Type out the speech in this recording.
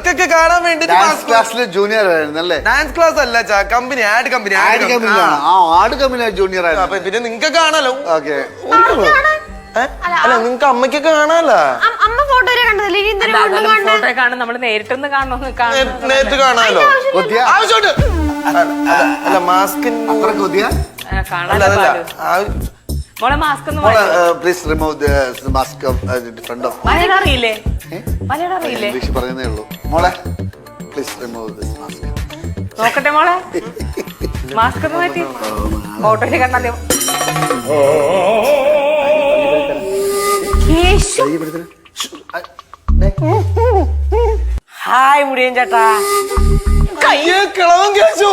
മക്കൾക്ക് കാണാൻ വേണ്ടി ക്ലാസ്സിലെ ജൂനിയർ ആയിരുന്നല്ലേ? ഡാൻസ് ക്ലാസ് അല്ല കമ്പനി ആഡ് കമ്പനി ആട് കമ്പനി ജൂനിയർ ആയിരുന്നു. പിന്നെ നിങ്ങക്ക് കാണാലോ. ഓക്കെ. അല്ല നിങ്ങക്ക് അമ്മയ്ക്കൊക്കെ കാണാലോ. അമ്മ ഫോട്ടോ ഫോട്ടോ കാണും, നമ്മള് നേരിട്ടൊന്ന് നേരിട്ട് കാണാലോ. ആവശ്യമുണ്ട്. അല്ല മാസ്കിന് അത്ര കൊതിയ മോളെ mask please remove the mask in front of. Malayalam അറിയില്ലേ? മലയാളം അറിയില്ലേ? ഇംഗ്ലീഷ് പറയുന്നേ ഉള്ളൂ. മോളെ പ്ലീസ് റിമൂവ് ദിസ് മാസ്ക്. നോക്കട്ടെ മോളെ, മാസ്ക് ഒന്ന് മാറ്റി ഫോട്ടോയിൽ കണ്ടാലോ. ഹായ് മുടിയൻ ചേട്ടാ. കിളവൻ കേശു.